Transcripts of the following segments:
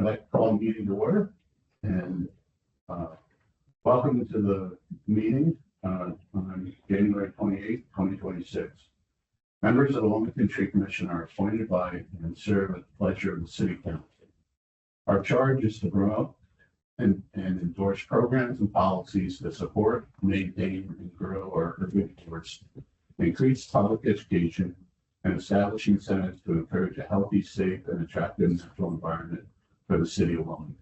I'd like to call the meeting to order and welcome to the meeting on January 28th, 2026. Members of the Wilmington Tree Commission are appointed by and serve at the pleasure of the City Council. Our charge is to promote and endorse programs and policies that support, maintain, and grow our urban forests, increase public education, and establish incentives to encourage a healthy, safe, and attractive natural environment for the City of Wilmington.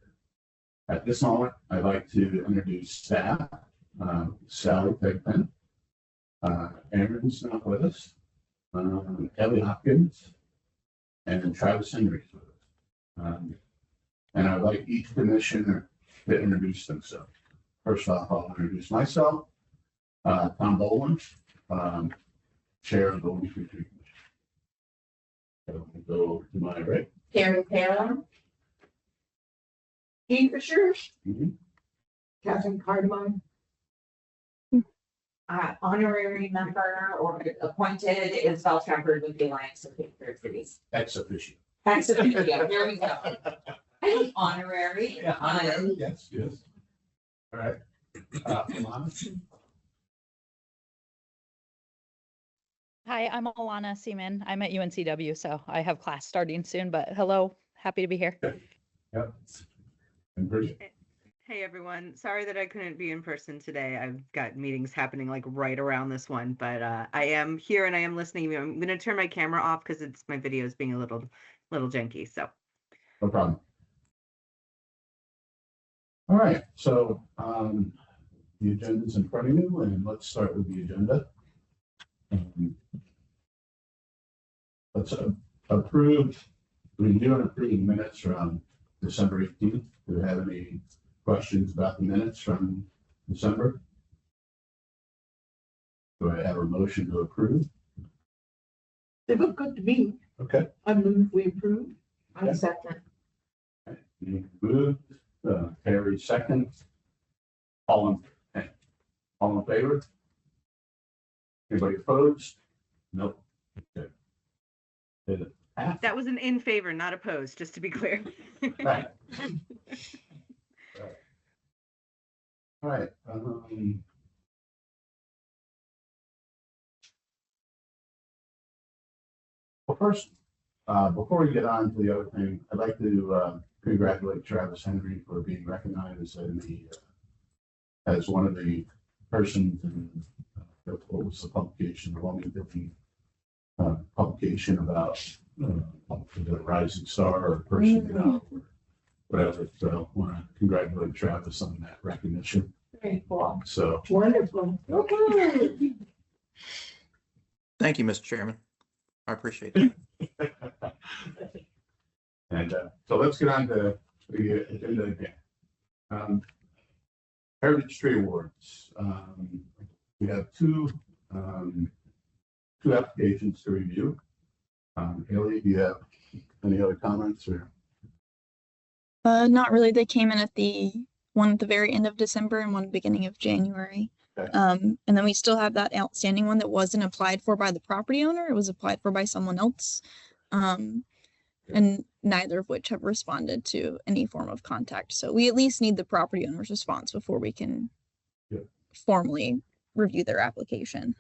At this moment, I'd like to introduce staff. Sally Pegpen, Aaron's not with us, Ellie Hopkins, and Travis Henry's with us. And I'd like each commissioner to introduce themselves. First off, I'll introduce myself, Tom Boland, Chair of the Wilmington Tree Commission. So we'll go over to my right. Carrie Taylor. Dean Fisher. Catherine Cardamone. Honorary member or appointed Isabel Trafford with the Alliance of Third Cities. Ex officio. Ex officio, there we go. I think honorary. Yeah, honorary, yes, yes. All right. Hi, I'm Alana Seaman. I'm at UNCW, so I have class starting soon, but hello, happy to be here. Yep. And Bridget. Hey everyone, sorry that I couldn't be in person today. I've got meetings happening like right around this one, but I am here and I am listening. I'm going to turn my camera off because my video is being a little janky. So No problem. All right, so the agenda's in front of you, and let's start with the agenda. Let's review and approve minutes from December 18th. Do we have any questions about the minutes from December? Do I have a motion to approve? They look good to me. Okay. I move we approve. Yeah. I second. You moved, Terry second. All in favor? Anybody opposed? Nope. Okay. that was an in favor, not opposed, just to be clear. Right. All right. Well, first, before we get on to the other thing, I'd like to congratulate Travis Henry for being recognized as one of the persons in what was the publication, the Wilmington publication about the rising star or person, or whatever. So I want to congratulate Travis on that recognition. Very cool. So Wonderful. Okay. Thank you, Mr. Chairman. I appreciate it. And so let's get on to the agenda again. Heritage Tree Awards. We have two applications to review. Haley, do you have any other comments or? Not really. They came in at one at the very end of December and one beginning of January. Okay. And then we still have that outstanding one that wasn't applied for by the property owner. It was applied for by someone else. And neither of which have responded to any form of contact. So we at least need the property owner's response before we can formally review their application.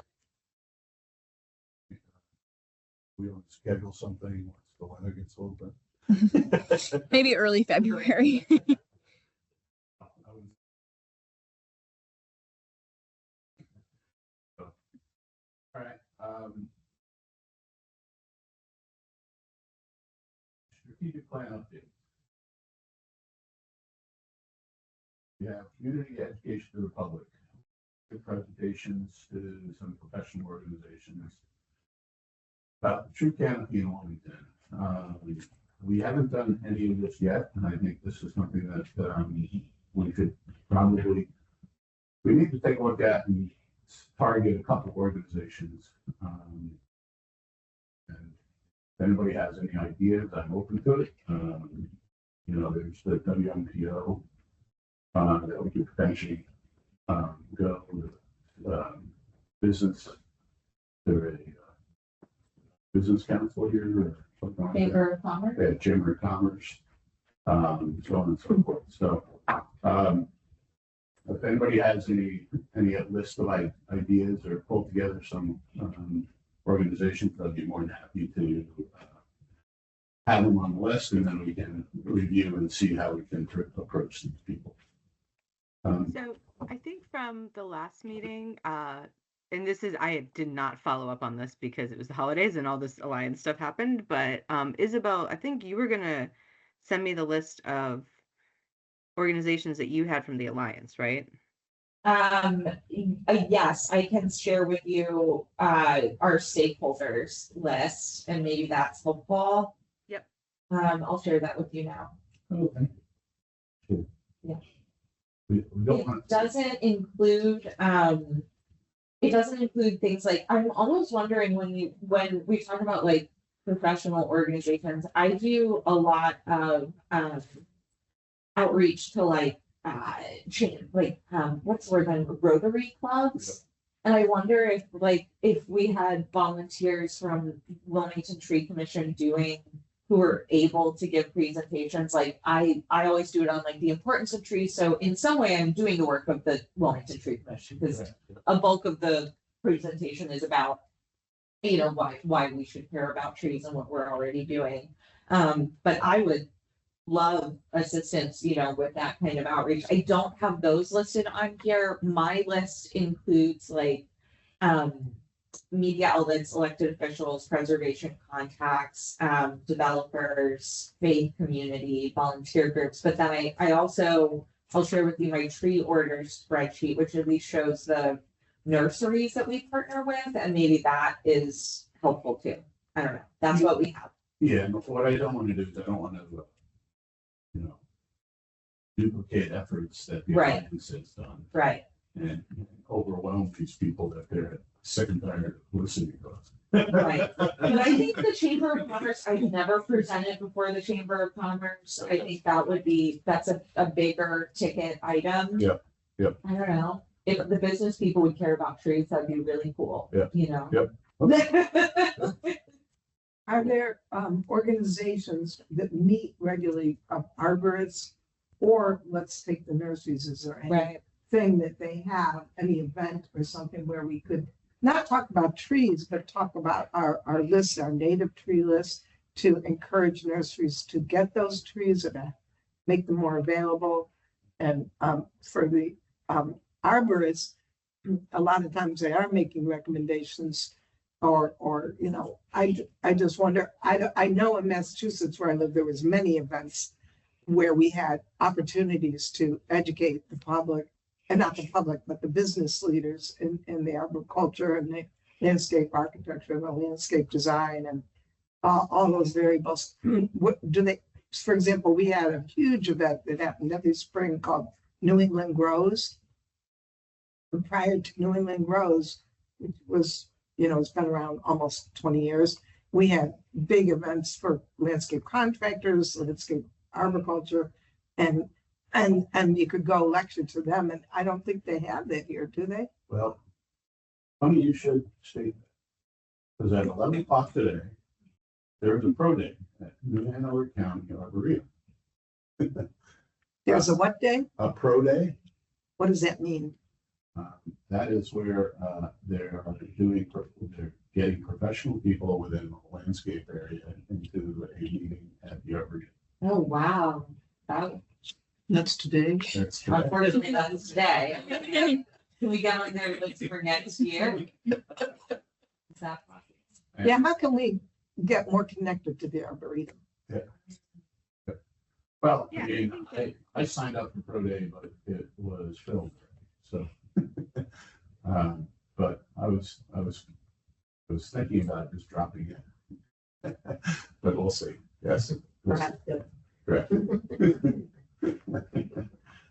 We want to schedule something once the weather gets a little bit. Maybe early February. All right. Strategic plan update. We have community education to the public, good presentations to some professional organizations about the tree canopy in Wilmington. We haven't done any of this yet, and I think this is something that we could probably, we need to take a look at and target a couple of organizations. And if anybody has any ideas, I'm open to it. There's the WMPO that we could potentially go with business. They're a business council here or something like that. Chamber of Commerce. Yeah, Chamber of Commerce. so on and so forth. So, if anybody has any list of ideas or pull together some organizations, I'd be more than happy to have them on the list, and then we can review and see how we can approach these people. So I think from the last meeting, and this is, I did not follow up on this because it was the holidays and all this alliance stuff happened, but Isabel, I think you were gonna send me the list of organizations that you had from the alliance, right? Yes, I can share with you, our stakeholders list, and maybe that's helpful. Yep. I'll share that with you now. Okay. Sure. Yeah. We don't want. It doesn't include, it doesn't include things like, I'm almost wondering when we talk about like professional organizations, I do a lot of, outreach to like, what's the word, then Rotary clubs. And I wonder if we had volunteers from Wilmington Tree Commission who are able to give presentations, like I always do it on like the importance of trees. So in some way I'm doing the work of the Wilmington Tree Commission, because a bulk of the presentation is about, why we should care about trees and what we're already doing. But I would love assistance, with that kind of outreach. I don't have those listed on here. My list includes like media outlets, elected officials, preservation contacts, developers, faith community, volunteer groups. But then I'll share with you my tree orders spreadsheet, which at least shows the nurseries that we partner with, and maybe that is helpful too. I don't know. That's what we have. Yeah, but what I don't want to do is I don't want to, duplicate efforts that the Right. alliance has done Right. and overwhelm these people that they're sick and tired of listening to us. Right. But I think the Chamber of Commerce, I've never presented before the Chamber of Commerce. I think that's a bigger ticket item. Yep, yep. I don't know. If the business people would care about trees, that'd be really cool. Yep, yep. Are there organizations that meet regularly, arborists, or let's take the nurseries, is there Right. anything that they have, any event or something where we could not talk about trees, but talk about our list, our native tree list, to encourage nurseries to get those trees and to make them more available? And for the arborists, a lot of times they are making recommendations, or I just wonder, I know in Massachusetts where I live, there was many events where we had opportunities to educate the public, and not the public, but the business leaders in the arboriculture and the landscape architecture and the landscape design and all those variables. What do they, for example, we had a huge event that happened every spring called New England Grows. And prior to New England Grows, which was, it's been around almost 20 years, we had big events for landscape contractors, landscape arboriculture, and you could go lecture to them. And I don't think they have that here, do they? Well, funny you should state that, because at 11 o'clock today, there was a pro day at New Hanover County Arboretum. There's a what day? A pro day. What does that mean? That is where they're getting professional people within the landscape area into a meeting at the Arboretum. Oh, wow. That's today. That's correct. Unfortunately, that's today. Can we get on there for next year? Is that possible? Yeah, how can we get more connected to the Arboretum? Well, Yeah, I mean, I signed up for pro day, but it was filled. So, but I was thinking about just dropping in, but we'll see. Yes. Perhaps. Correct.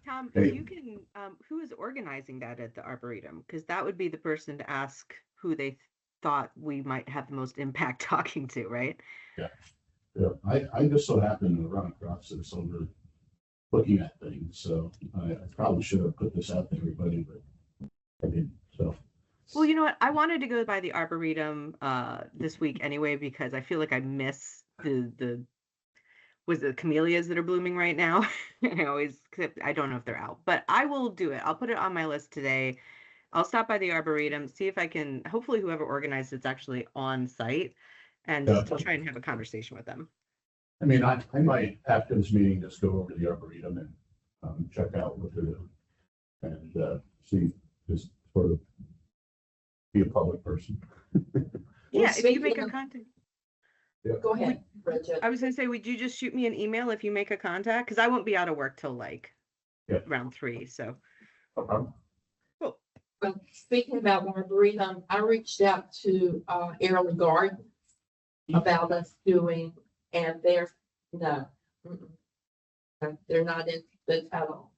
Tom, Hey. you can, who is organizing that at the Arboretum? Because that would be the person to ask who they thought we might have the most impact talking to, right? Yeah, I just so happened to run across this over looking at things, so I probably should have put this out to everybody, but I didn't, so. Well, you know what? I wanted to go by the Arboretum this week anyway, because I feel like I miss the was it camellias that are blooming right now? I don't know if they're out, but I will do it. I'll put it on my list today. I'll stop by the Arboretum, see if I can, hopefully whoever organized it's actually on site, and just to try and have a conversation with them. I mean, I might, after this meeting, just go over to the Arboretum and check out what they're doing. And see, just sort of be a public person. Yeah, if you speaking make a of- contact. Go ahead, Bridget. I was gonna say, would you just shoot me an email if you make a contact? Because I won't be out of work till like around 3, so. No problem. Well, speaking about Arboretum, I reached out to Airly Garden about us doing, and they're no, they're not interested at all.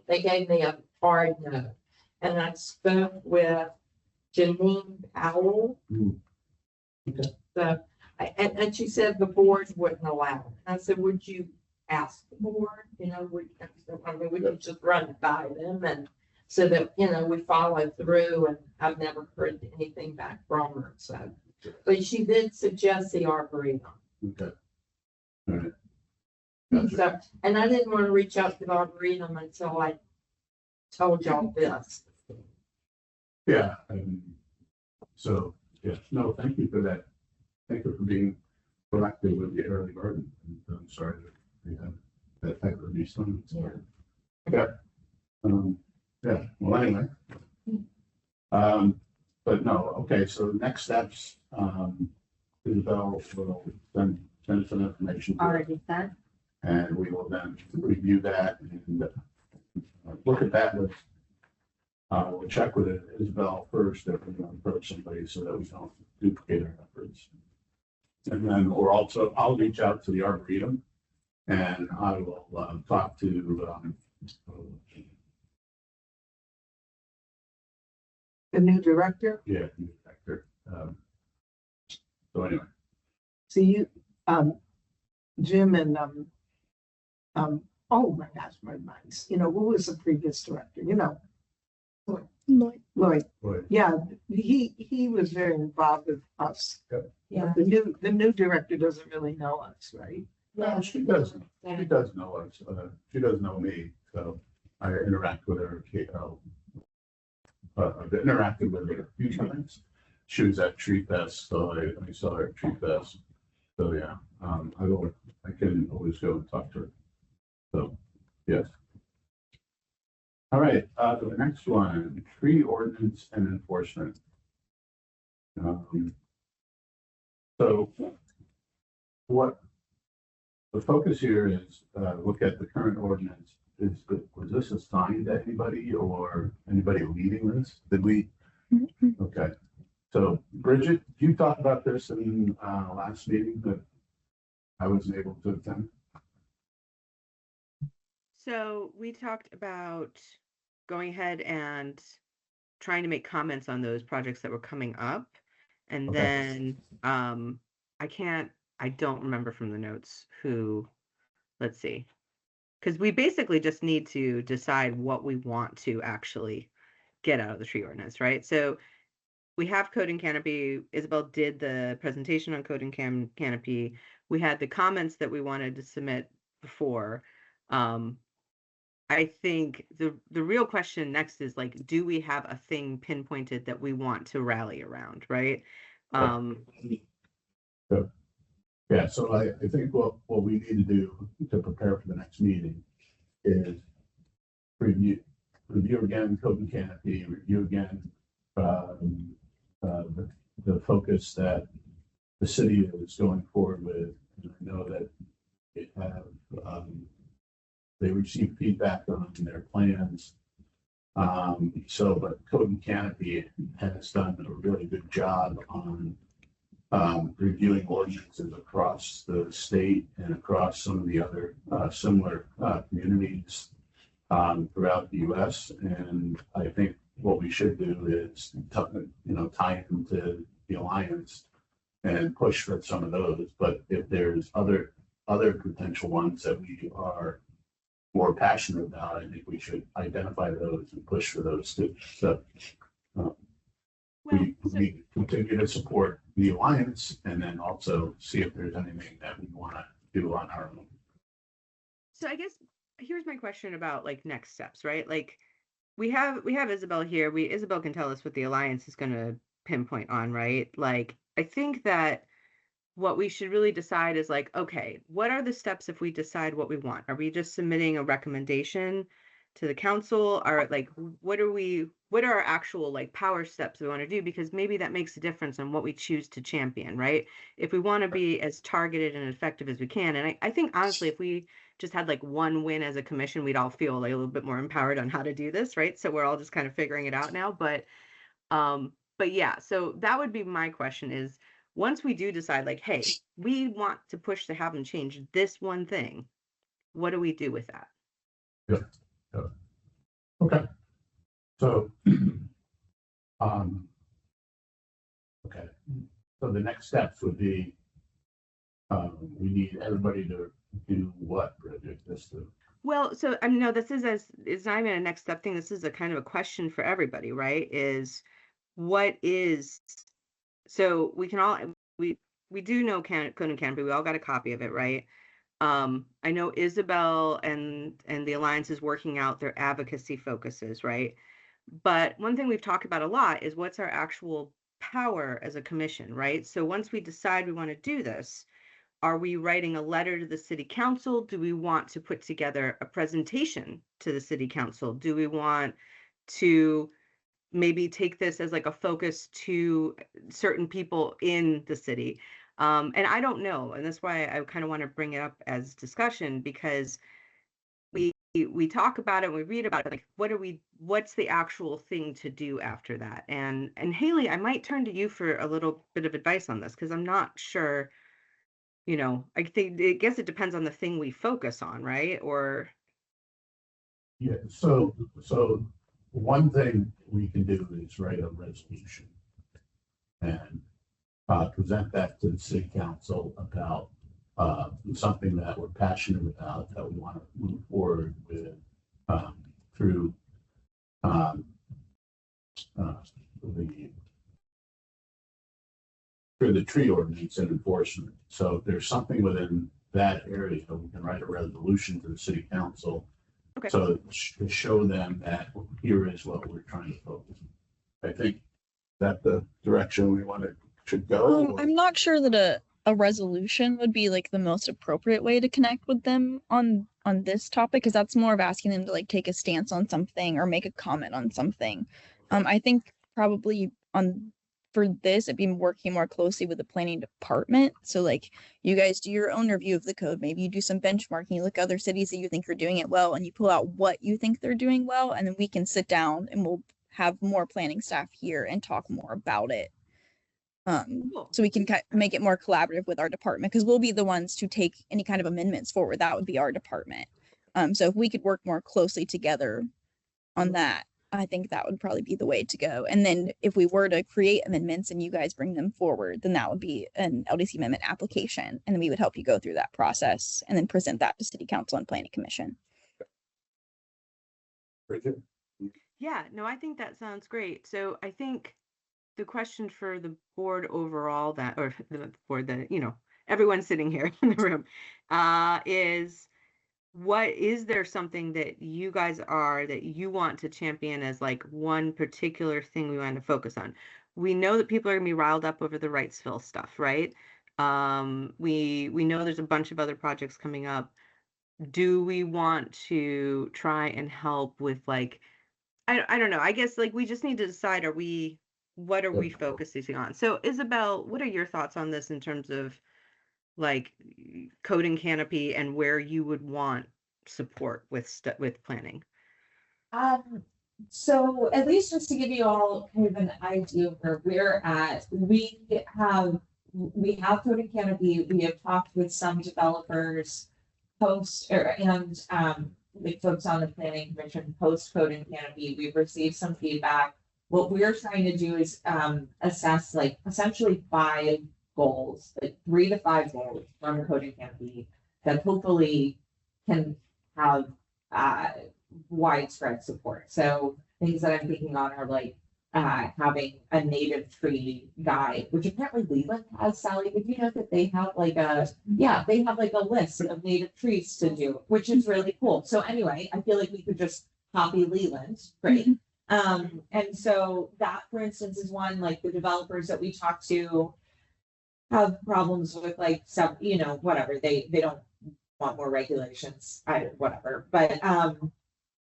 They gave me a hard no, and I spoke with Janine Powell. Okay. So, and she said the board wouldn't allow it. I said, would you ask the board? You know, I mean, we could just run it by them and. So that, you know, we follow through, and I've never heard anything back from her, so. But she did suggest the Arboretum. Okay. All right. Gotcha. So, and I didn't want to reach out to the Arboretum until I told y'all this. Yeah. So, yeah, no, thank you for that. Thank you for being proactive with the early garden. And I'm sorry that we had that type of abuse on it. So, yeah. Yeah, well, anyway. But no, okay, so next steps, Isabel will send some information. to us, Already sent. and we will then review that and look at that with, we'll check with Isabel first if we're going to approach somebody so that we don't duplicate our efforts. And then I'll reach out to the Arboretum and I will talk to The new director. yeah, the director. So anyway, See you, Jim and, oh my gosh, my mind's, you know, who was the previous director, you know, Lloyd. Lloyd. boy, Yeah, he was very involved with us. Yeah. The new director doesn't really know us, right? no, she does know us. She does know me, so I interact with her. I've interacted with her a few times. She was at Tree Fest, so I saw her at Tree Fest. So yeah, I can always go and talk to her. So, yes. All right, the next one, tree ordinance and enforcement. So what the focus here is, look at the current ordinance. Was this assigned to anybody or anybody leading this? Did we? Okay. So Bridget, you talked about this in last meeting that I wasn't able to attend. So we talked about going ahead and trying to make comments on those projects that were coming up. And Okay. then I don't remember from the notes who, let's see. Because we basically just need to decide what we want to actually get out of the tree ordinance, right? So we have code and canopy. Isabel did the presentation on code and canopy. We had the comments that we wanted to submit before. I think the real question next is like, do we have a thing pinpointed that we want to rally around, right? Yeah, so I think what we need to do to prepare for the next meeting is review again code and canopy, review again the focus that the city is going forward with. And I know that it have they received feedback on their plans. But code and canopy has done a really good job on reviewing ordinances across the state and across some of the other similar communities throughout the U.S. And I think what we should do is, tie into the alliance and push for some of those. But if there's other potential ones that we are more passionate about, I think we should identify those and push for those too. So we continue to support the alliance and then also see if there's anything that we want to do on our own. So I guess here's my question about like next steps, right? Like we have Isabel here. Isabel can tell us what the Alliance is going to pinpoint on, right? Like I think that what we should really decide is like, okay, what are the steps if we decide what we want? Are we just submitting a recommendation to the council? Are like what are our actual like power steps we want to do? Because maybe that makes a difference on what we choose to champion, right? If we want to be as targeted and effective as we can. And I think honestly, if we just had like one win as a commission, we'd all feel like a little bit more empowered on how to do this, right? So we're all just kind of figuring it out now. But yeah, so that would be my question is once we do decide like, hey, we want to push to have them change this one thing, what do we do with that? Yeah. Okay. So, okay. So the next steps would be, we need everybody to do what, Bridget? Well, so I mean, no, it's not even a next step thing. This is a kind of a question for everybody, right? So we can all, we do know Code and Canopy. We all got a copy of it, right? I know Isabel and the Alliance is working out their advocacy focuses, right? But one thing we've talked about a lot is what's our actual power as a commission, right? So once we decide we want to do this, are we writing a letter to the city council? Do we want to put together a presentation to the city council? Do we want to maybe take this as like a focus to certain people in the city? And I don't know. And that's why I kind of want to bring it up as discussion, because we talk about it, we read about it, like what's the actual thing to do after that? And Haley, I might turn to you for a little bit of advice on this, because I'm not sure, I guess it depends on the thing we focus on, right? Or Yeah, so one thing we can do is write a resolution and present that to the city council about something that we're passionate about, that we want to move forward with through the tree ordinance and enforcement. So if there's something within that area, we can write a resolution to the city council. Okay. So to show them that here is what we're trying to focus on. I think that the direction we should go. I'm not sure that a resolution would be like the most appropriate way to connect with them on this topic, because that's more of asking them to like take a stance on something or make a comment on something. I think probably for this, it'd be working more closely with the planning department. So like you guys do your own review of the code, maybe you do some benchmarking, you look at other cities that you think are doing it well, and you pull out what you think they're doing well, and then we can sit down and we'll have more planning staff here and talk more about it. Cool. So we can make it more collaborative with our department, because we'll be the ones to take any kind of amendments forward. That would be our department. So if we could work more closely together on that, I think that would probably be the way to go. And then if we were to create amendments and you guys bring them forward, then that would be an LDC amendment application. And then we would help you go through that process and then present that to City Council and Planning Commission. Bridget? yeah, no, I think that sounds great. So I think the question for the board overall for the, everyone sitting here in the room, is there something that you guys that you want to champion as like one particular thing we want to focus on? We know that people are gonna be riled up over the Wrightsville stuff, right? We know there's a bunch of other projects coming up. Do we want to try and help with like, I don't know, I guess like we just need to decide, what are we focusing on? So Isabel, what are your thoughts on this in terms of like Code and Canopy and where you would want support with planning? So at least just to give you all kind of an idea of where we're at, we have Code and Canopy. We have talked with some developers like folks on the planning commission post Code and Canopy. We've received some feedback. What we're trying to do is assess like essentially 5 goals, like 3 to 5 goals from the Code and Canopy that hopefully can have widespread support. So things that I'm thinking on are like having a native tree guide, which apparently Leland has. Sally, did you know that they have like they have like a list of native trees to do, which is really cool. So anyway, I feel like we could just copy Leland, great. And so that, for instance, is one. Like the developers that we talk to have problems with like some, whatever, they don't want more regulations, whatever. But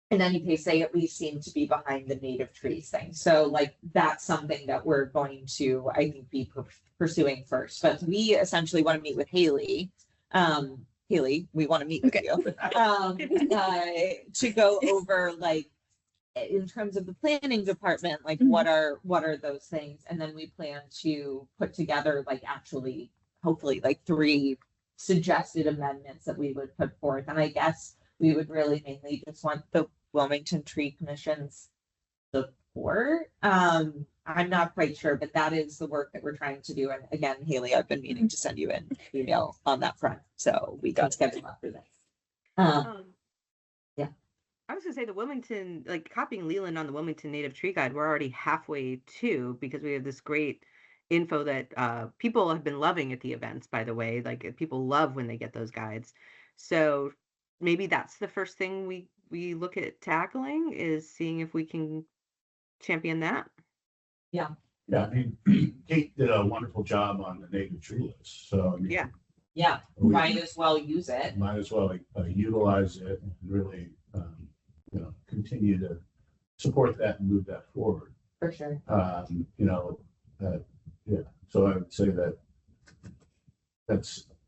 in any case, they at least seem to be behind the native trees thing. So like that's something that we're going to, I think, be pursuing first. But we essentially want to meet with Haley. Haley, we want to meet with you to go over like in terms of the planning department, like what are those things, and then we plan to put together like actually hopefully like 3 suggested amendments that we would put forth. And I guess we would really mainly just want the Wilmington Tree Commission's support. I'm not quite sure, but that is the work that we're trying to do. And again, Haley, I've been meaning to send you an email on that front, so we can schedule after this. Yeah. I was gonna say the Wilmington, like copying Leland on the Wilmington Native Tree Guide, we're already halfway to, because we have this great info that people have been loving at the events, by the way. Like people love when they get those guides. So maybe that's the first thing we look at tackling, is seeing if we can champion that. Yeah, I mean, Kate did a wonderful job on the native tree list. So I mean, Yeah, we might as well use it. might as well utilize it and really, continue to support that and move that forward. For sure. So I would say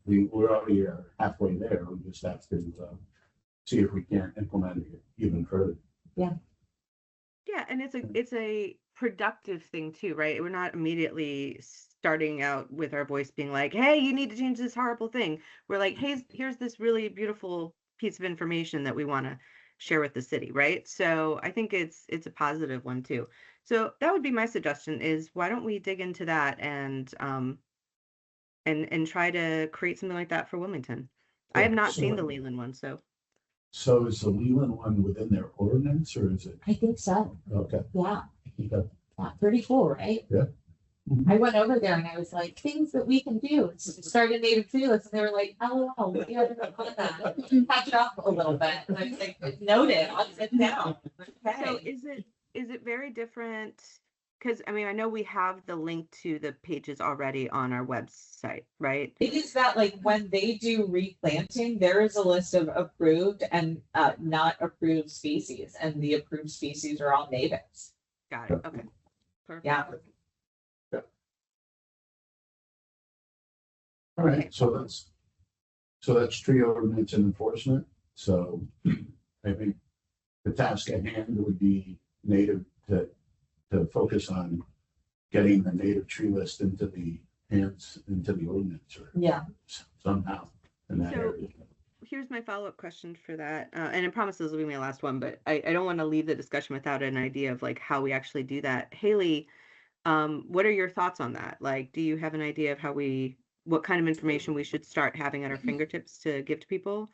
we're already halfway there. We just have to see if we can implement it even further. Yeah, and it's a productive thing too, right? We're not immediately starting out with our voice being like, hey, you need to change this horrible thing. We're like, hey, here's this really beautiful piece of information that we want to share with the city, right? So I think it's a positive one too. So that would be my suggestion, is why don't we dig into that and try to create something like that for Wilmington. I have not seen the Leland one, so. So is the Leland one within their ordinance, or is it? I think so. Okay. Yeah. Okay. Yeah, pretty cool, right? Yeah. I went over there and I was like, things that we can do. Start a native tree list, and they were like, LOL, we haven't done that. Patch it up a little bit. And I was like, noted, I'll sit down. Okay. So is it very different? Because I mean, I know we have the link to the pages already on our website, right? It is that like when they do replanting, there is a list of approved and not approved species, and the approved species are all natives. Got it. Okay. Perfect. Yeah. All right, so that's tree ordinance and enforcement. So I think the task at hand would be to focus on getting the native tree list into the ordinance, or somehow in that area. Here's my follow-up question for that. And I promise this will be my last one, but I don't want to leave the discussion without an idea of like how we actually do that. Haley, what are your thoughts on that? Like, do you have an idea of what kind of information we should start having at our fingertips to give to people?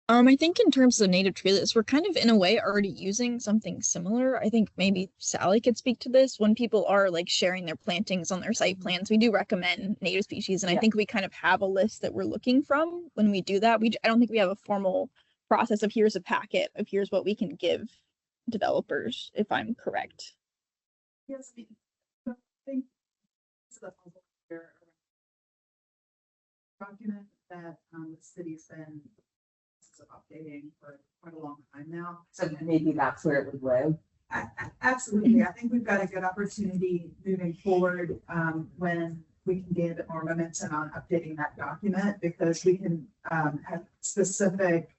I think in terms of native tree lists, we're kind of in a way already using something similar. I think maybe Sally could speak to this. When people are like sharing their plantings on their site plans, we do recommend native species. And I think we kind of have a list that we're looking from when we do that. I don't think we have a formal process of here's a packet of here's what we can give developers, if I'm correct. Yes, I think it's the document that the city's been updating for quite a long time now. So maybe that's where it would live. Absolutely. I think we've got a good opportunity moving forward when we can gain a bit more momentum on updating that document, because we can have specific,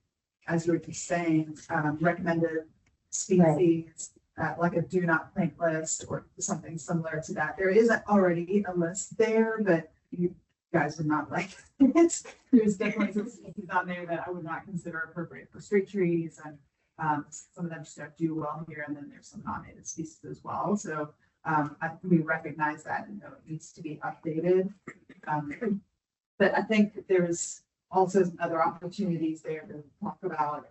as you were just saying, recommended species, like a do not plant list or something similar to that. There isn't already a list there, but you guys would not like it. There's definitely some species on there that I would not consider appropriate for street trees, and some of them just don't do well here, and then there's some non-native species as well. So we recognize that and know it needs to be updated. But I think there's also some other opportunities there to talk about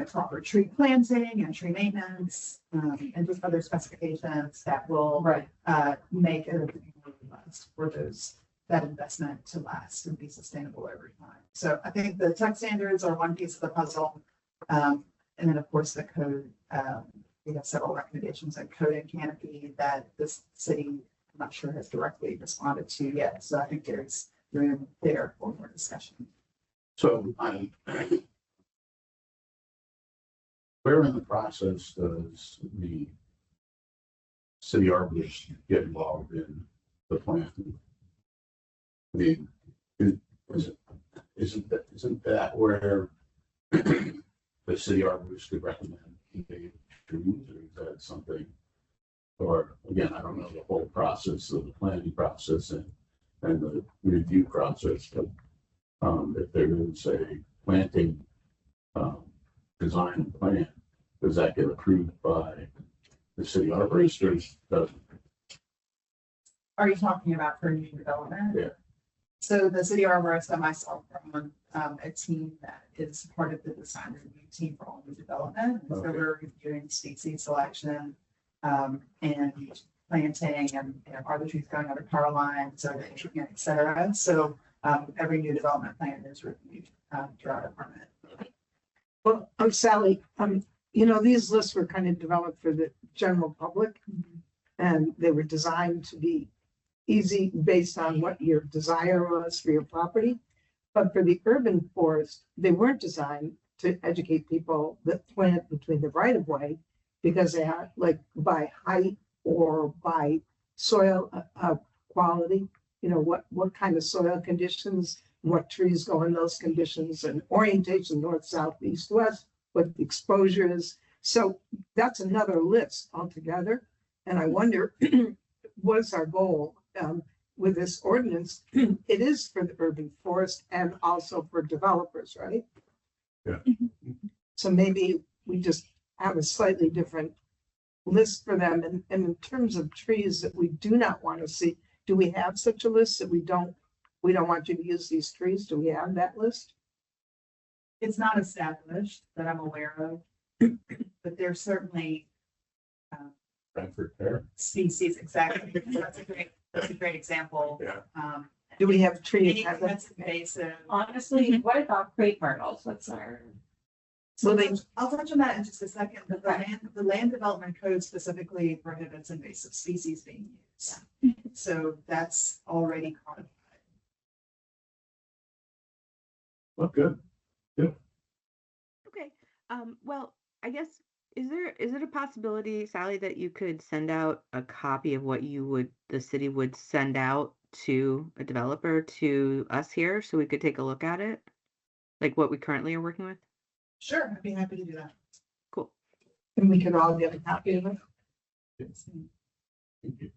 proper tree planting and tree maintenance, and just other specifications that will make it robust for that investment to last and be sustainable over time. So I think the tech standards are one piece of the puzzle. And then of course the code, we have several recommendations on code and canopy that this city, I'm not sure, has directly responded to yet. So I think there's room there for more discussion. So where in the process does the city arborist get involved in the planting? I mean, isn't that where the city arborist could recommend native trees, or is that something? Or again, I don't know the whole process of the planning process and the review process, but if there is a planting design and plan, does that get approved by the city arborist, or doesn't? Are you talking about for new development? Yeah. So the city arborist and myself are on a team that is part of the design review team for all new development. And so we're reviewing species selection and planting and are the trees going over power lines, or et cetera. So every new development plan is reviewed throughout our department. Well, Sally, these lists were kind of developed for the general public, and they were designed to be easy based on what your desire was for your property. But for the urban forest, they weren't designed to educate people that plant between the right of way, because they are like by height or by soil quality, what kind of soil conditions, what trees go in those conditions, and orientation, north, south, east, west, what the exposure is. So that's another list altogether. And I wonder, what is our goal with this ordinance? It is for the urban forest and also for developers, right? Yeah. So maybe we just have a slightly different list for them. And in terms of trees that we do not want to see, do we have such a list that we don't want you to use these trees? Do we have that list? It's not established that I'm aware of, but there's certainly Brentford pear. species. Exactly. That's a great example. Yeah. Do we have trees? That's invasive. Honestly, what about crepe myrtles? What's our? Well, I'll touch on that in just a second, but the land development code specifically prohibits invasive species being used. So that's already codified. Well, good. Okay. Well, I guess is it a possibility, Sally, that you could send out a copy of what the city would send out to a developer to us here so we could take a look at it? Like what we currently are working with? Sure, I'd be happy to do that. Cool. And we can all get a copy of it. Thank you.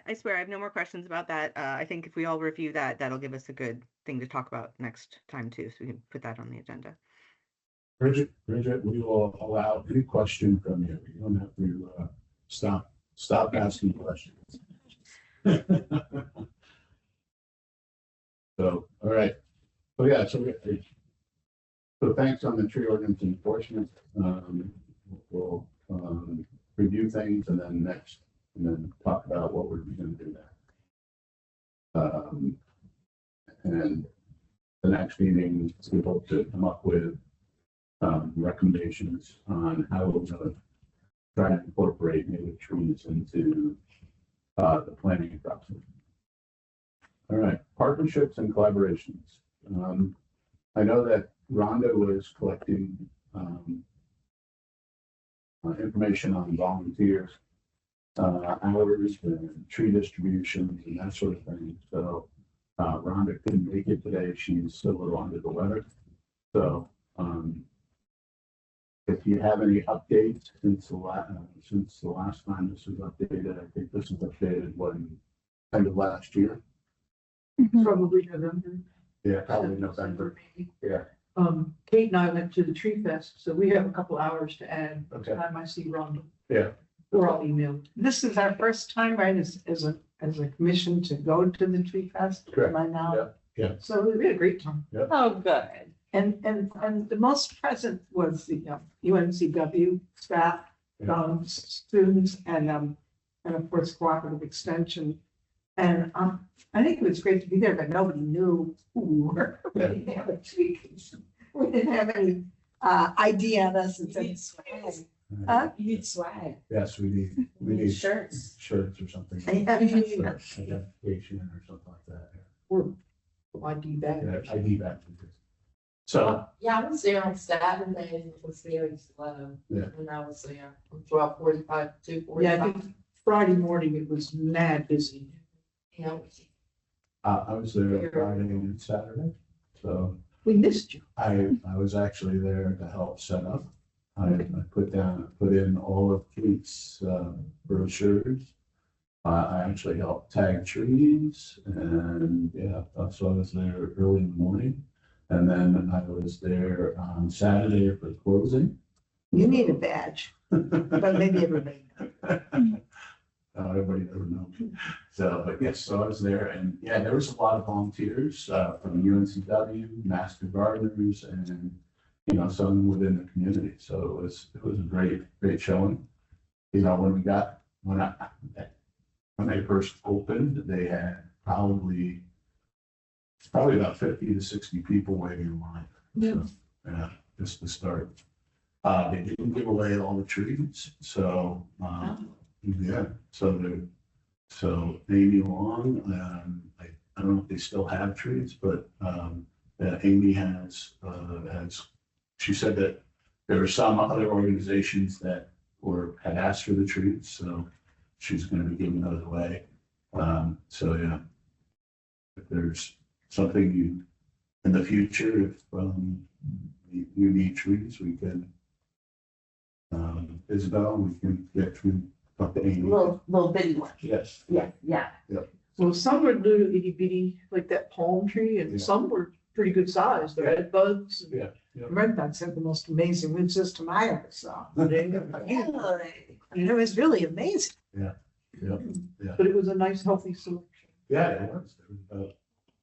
I swear I have no more questions about that. I think if we all review that, that'll give us a good thing to talk about next time too, so we can put that on the agenda. Bridget, we will allow any question from you. You don't have to stop asking questions. So, all right. So yeah, so thanks on the tree ordinance enforcement. We'll review things and then talk about what we're going to do next. And the next meeting, we hope to come up with recommendations on how we're going to try to incorporate native trees into the planning process. All right, partnerships and collaborations. I know that Rhonda was collecting information on volunteers, hours and tree distributions and that sort of thing. So Rhonda couldn't make it today. She's still a little under the weather. So if you have any updates since the last time this was updated, I think this was updated end of last year. Probably November. Yeah, probably November. Yeah. Kate and I went to the tree fest, so we have a couple hours to add by Okay. the time I see Rhonda. Yeah. We're all emailed. This is our first time, right, as a commission to go to the tree fest. Correct. Am I now? Yeah. So we had a great time. Oh, good. And the most present was the UNCW staff, students, and of course cooperative extension. And I think it was great to be there, but nobody knew who we were. We didn't have a tree. We didn't have any idea on us. It's any swag. You need swag. Yes, we need Shirts. shirts or something. Yeah. Identification or something like that. Or ID Yeah, badge. ID badges. So, Yeah, I was there on Saturday and it was very slow. Yeah. When I was there from 12:45 to 2:45. Yeah, I think Friday morning it was mad busy. Yeah. I was there Friday and Saturday, so We missed you. I was actually there to help set up. I put in all of Kate's brochures. I actually helped tag trees and so I was there early in the morning. And then I was there on Saturday for closing. You need a badge, but maybe everybody knows. Everybody never knows. So, but yes, so I was there and there was a lot of volunteers from UNCW, Master Gardeners, and some within the community. So it was a great showing. When they first opened, they had probably about 50 to 60 people waiting in line. So, just to start. They didn't give away all the trees, so so Amy Long, I don't know if they still have trees, but Amy has she said that there were some other organizations that had asked for the trees, so she's going to be giving those away. If there's something in the future, if you need trees, we can Isabel, we can get through talk to Amy. Little bitty one. Yes. Yeah. Well, some were little itty bitty, like that palm tree, and Yeah. some were pretty good size. They had buds. and- Yeah. Redbuds had the most amazing wind system I ever saw. Really? And it was really amazing. But it was a nice, healthy selection. Yeah, it was. There was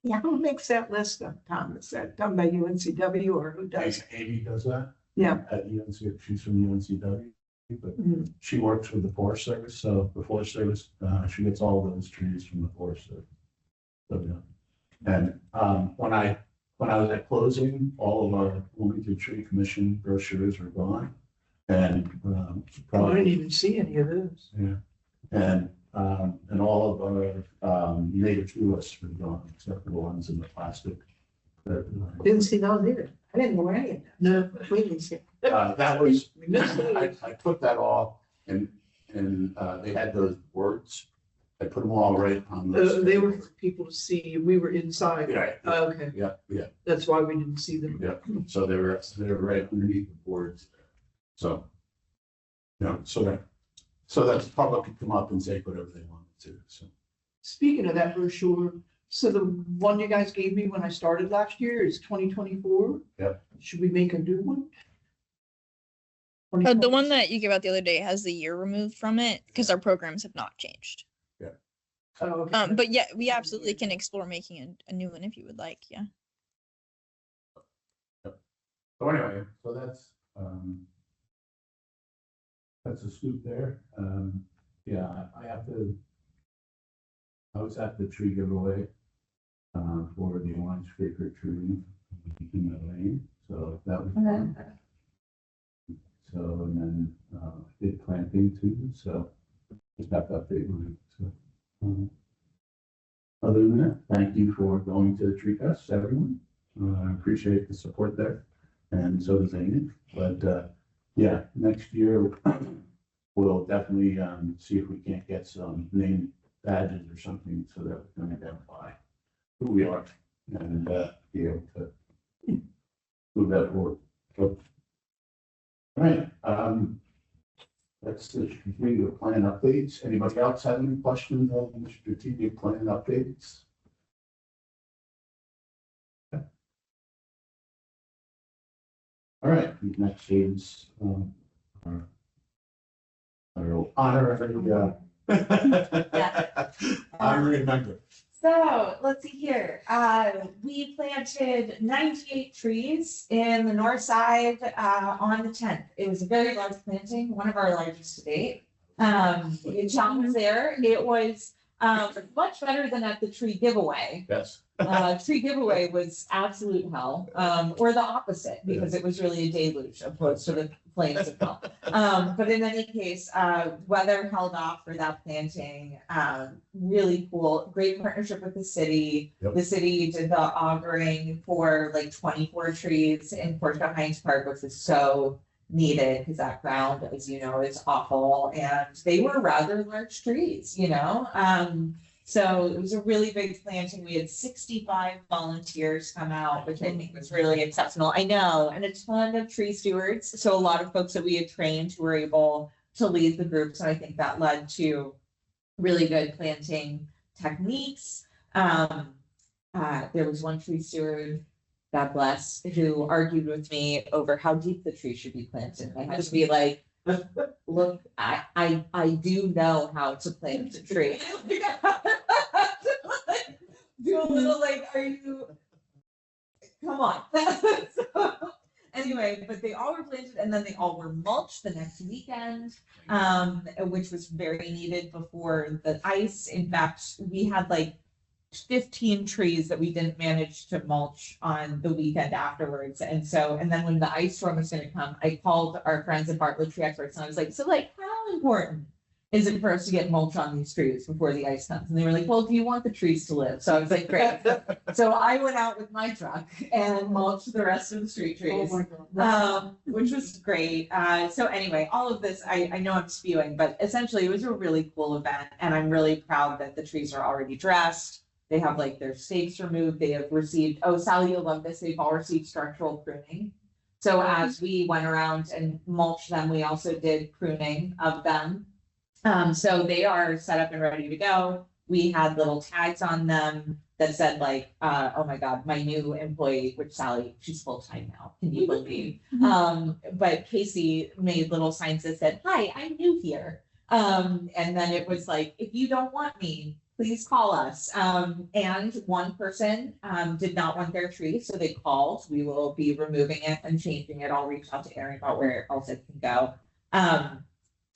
Yeah, who makes that list up, Tom? Is that done by UNCW or who does? Amy does that. Yeah. At UNC, she's from UNCW, but Mhm. she works with the Forest Service. So the Forest Service, she gets all those trees from the Forest Service. So, and when I was at closing, all of our Wilmington Tree Commission brochures were gone, and I didn't probably even see any of those. and all of our native tree lists were gone, except for the ones in the plastic. Didn't see those either. I didn't know any of that. No. We didn't see. That was, We missed those. I put that all, and they had those words. I put them all right on those. They were for people to see. We were inside. Yeah, Okay, yeah, that's why we didn't see them. yeah. So they were right underneath the boards. So, so that the public could come up and say whatever they wanted to, so. Speaking of that brochure, so the one you guys gave me when I started last year is 2024. Yep. Should we make a new one? The one that you gave out the other day has the year removed from it because our programs have not changed. Oh, okay. But yeah, we absolutely can explore making a new one if you would like. Yeah. So anyway, so that's a scoop there. I was at the tree giveaway for the orange paper tree in the lane, so that was fun. So, and then did planting too, so just got that big one, so. Other than that, thank you for going to the tree fest, everyone. I appreciate the support there, and so does Amy. But next year we'll definitely see if we can't get some name badges or something so that we can identify who we are and be able to move that forward. So, all right. Let's continue to plan updates. Anybody else have any questions on the strategic plan updates? Okay. All right, next is our Honorary, honorary member. So let's see here. We planted 98 trees in the north side on the 10th. It was a very large planting, one of our largest to date. John was there. It was much better than at the tree giveaway. Yes. Tree giveaway was absolute hell, or the opposite, because it was really a deluge opposed to the flames of hell. But in any case, weather held off for that planting. Really cool, great partnership with the city. Yep. The city did the augering for like 24 trees in Portico Hines Park, which was so needed because that ground, as you know, is awful. And they were rather large trees, you know. So it was a really big planting. We had 65 volunteers come out, which I think was really exceptional. I know, and a ton of tree stewards. So a lot of folks that we had trained who were able to lead the group. So I think that led to really good planting techniques. There was one tree steward, God bless, who argued with me over how deep the tree should be planted. I had to be like, look, I do know how to plant a tree. Do a little like, are you, come on. So, anyway, but they all were planted and then they all were mulched the next weekend, which was very needed before the ice. In fact, we had like 15 trees that we didn't manage to mulch on the weekend afterwards. And then when the ice storm was going to come, I called our friends at Bartlett Tree Experts and I was like, so like, how important is it for us to get mulch on these trees before the ice comes? And they were like, well, do you want the trees to live? So I was like, great. So I went out with my truck and mulched the rest of the street trees, which was great. So anyway, all of this, I know I'm spewing, but essentially it was a really cool event. And I'm really proud that the trees are already dressed. They have like their stakes removed. They have received, oh, Sally, you'll love this. They've all received structural pruning. So as we went around and mulched them, we also did pruning of them. So they are set up and ready to go. We had little tags on them that said like, oh my God, my new employee, which Sally, she's full-time now. Can you believe? But Casey made little signs that said, hi, I'm new here. And then it was like, if you don't want me, please call us. And one person did not want their tree, so they called. We will be removing it and changing it. I'll reach out to Erin about where else it can go.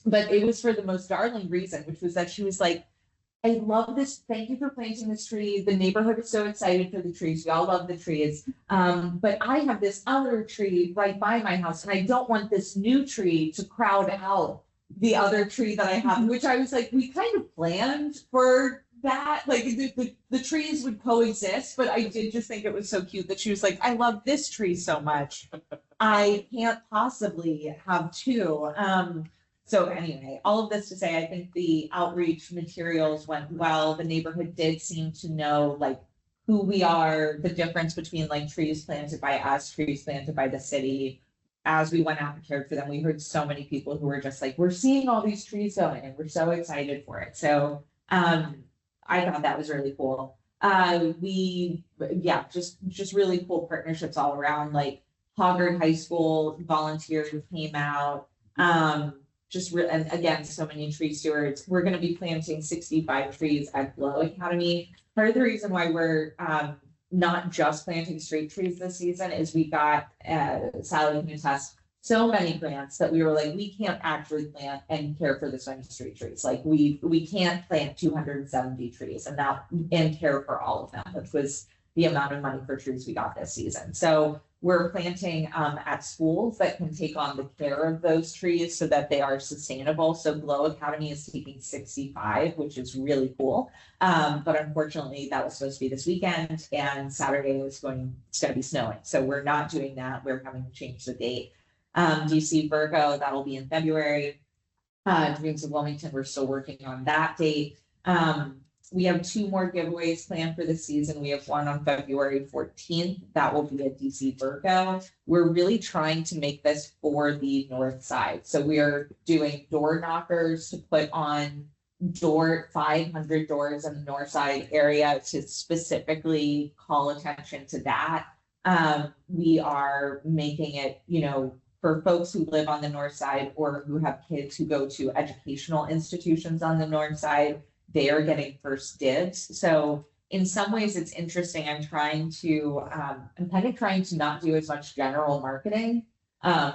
But it was for the most darling reason, which was that she was like, I love this. Thank you for planting this tree. The neighborhood is so excited for the trees. We all love the trees. But I have this other tree right by my house, and I don't want this new tree to crowd out the other tree that I have, which I was like, we kind of planned for that, like the trees would coexist, but I did just think it was so cute that she was like, I love this tree so much. I can't possibly have two. So anyway, all of this to say, I think the outreach materials went well. The neighborhood did seem to know like who we are, the difference between like trees planted by us, trees planted by the city. As we went out and cared for them, we heard so many people who were just like, we're seeing all these trees going and we're so excited for it. So I thought that was really cool. Just really cool partnerships all around. Like Hoggard High School volunteers came out. And again, so many tree stewards. We're going to be planting 65 trees at Glow Academy. Part of the reason why we're not just planting straight trees this season is we got Sally can attest so many grants that we were like, we can't actually plant and care for this many street trees. Like we can't plant 270 trees and care for all of them, which was the amount of money for trees we got this season. So we're planting at schools that can take on the care of those trees so that they are sustainable. So Glow Academy is taking 65, which is really cool. But unfortunately, that was supposed to be this weekend, and Saturday it's going to be snowing. So we're not doing that. We're having to change the date. DC Virgo, that'll be in February. Dreams of Wilmington, we're still working on that date. We have 2 more giveaways planned for the season. We have one on February 14th. That will be at DC Virgo. We're really trying to make this for the north side. So we are doing door knockers to put on 500 doors in the north side area to specifically call attention to that. We are making it, for folks who live on the north side or who have kids who go to educational institutions on the north side, they are getting first dibs. So in some ways it's interesting. I'm kind of trying to not do as much general marketing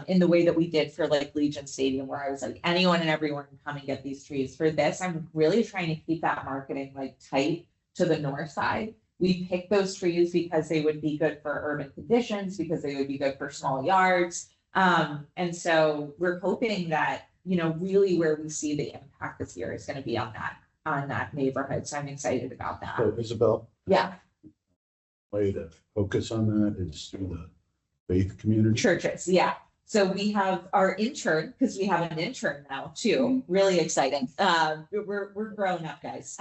in the way that we did for like Legion Stadium, where I was like, anyone and everyone can come and get these trees. For this, I'm really trying to keep that marketing like tight to the north side. We picked those trees because they would be good for urban conditions, because they would be good for small yards. And so we're hoping that, you know, really where we see the impact this year is going to be on that neighborhood. So I'm excited about that. So Isabel, Yeah, way to focus on that is through the faith community. churches. Yeah. So we have our intern, because we have an intern now too. Really exciting. We're growing up, guys.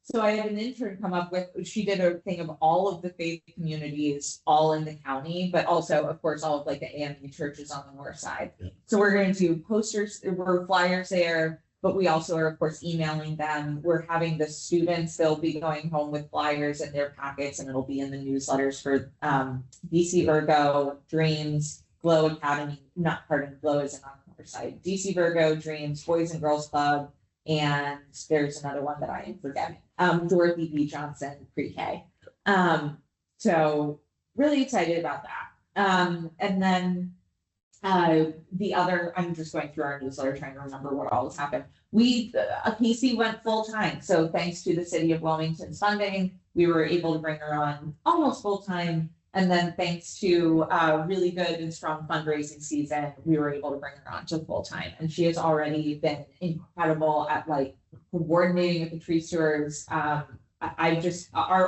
So I had an intern come up with, she did a thing of all of the faith communities all in the county, but also, of course, all of like the AME churches on the north side. Yeah. So we're going to do posters, we're flyers there, but we also are, of course, emailing them. We're having the students, they'll be going home with flyers in their packets, and it'll be in the newsletters for DC Virgo, Dreams, Glow Academy, Glow isn't on the other side. DC Virgo, Dreams, Boys and Girls Club, and there's another one that I am forgetting. Dorothy B. Johnson Pre-K. So really excited about that. And then the other, I'm just going through our newsletter trying to remember what all has happened. Casey went full time. So thanks to the city of Wilmington's funding, we were able to bring her on almost full time. And then thanks to really good and strong fundraising season, we were able to bring her on to full time. And she has already been incredible at like coordinating with the tree stewards. Our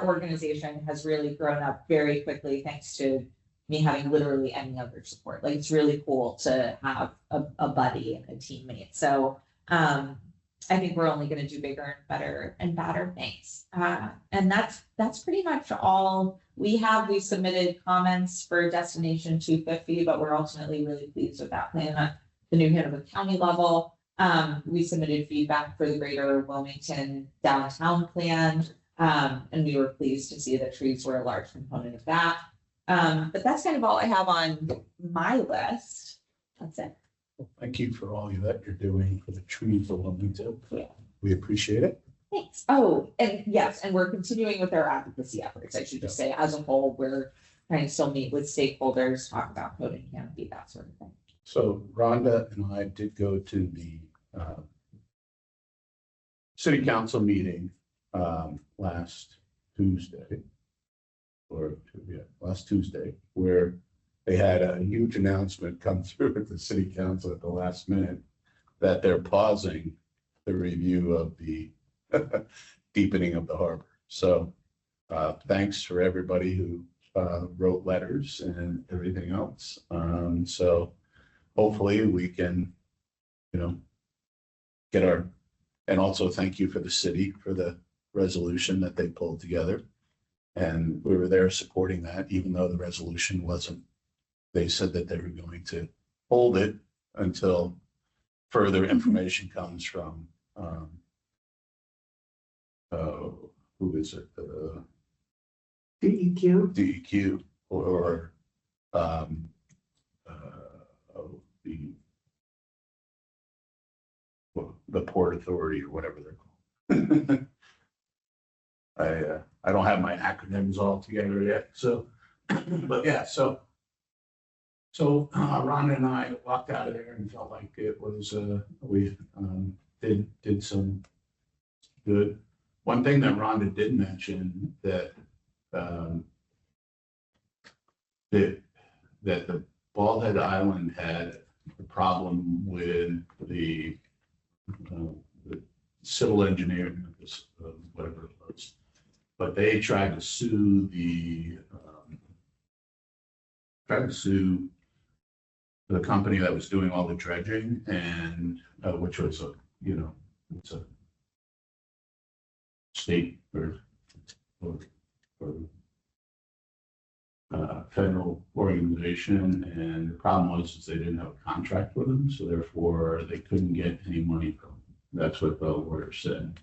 organization has really grown up very quickly thanks to me having literally any other support. Like it's really cool to have a buddy and a teammate. So I think we're only going to do bigger and better and badder things. And that's pretty much all we have. We submitted comments for Destination 250, but we're ultimately really pleased with that plan at the New Hanover County level. We submitted feedback for the Greater Wilmington downtown plan, and we were pleased to see that trees were a large component of that. But that's kind of all I have on my list. That's it. Well, thank you for all that you're doing for the trees of Wilmington. Yeah. We appreciate it. Thanks. Oh, and yes, and we're continuing with our advocacy efforts. I should just say, as a whole, we're trying to still meet with stakeholders, talk about code and canopy, that sort of thing. So Rhonda and I did go to the city council meeting last Tuesday, where they had a huge announcement come through at the city council at the last minute that they're pausing the review of the deepening of the harbor. So thanks for everybody who wrote letters and everything else. So hopefully we can, get our, and also thank you for the city for the resolution that they pulled together. And we were there supporting that, even though the resolution wasn't, they said that they were going to hold it until further information comes from, who is it? DEQ. DEQ or the Port Authority or whatever they're called. I don't have my acronyms all together yet. So, but yeah, so Ron and I walked out of there and felt like it was we did some good. One thing that Rhonda did mention that that the Bald Island had a problem with the civil engineering, whatever it was, but they tried to sue the company that was doing all the dredging, and which was it's a state or federal organization, and the problem was they didn't have a contract with them, so therefore they couldn't get any money from them. That's what the lawyer said.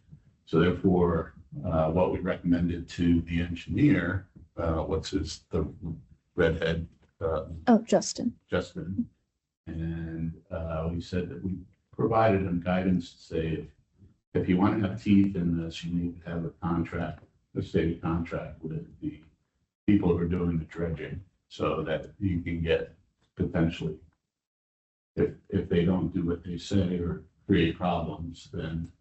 So therefore, what we recommended to the engineer, the redhead, Justin. And we said that we provided them guidance to say if you want to have teeth in this, you need to have a contract, a state contract with the people who are doing the dredging, so that you can get potentially, if they don't do what they say or create problems, then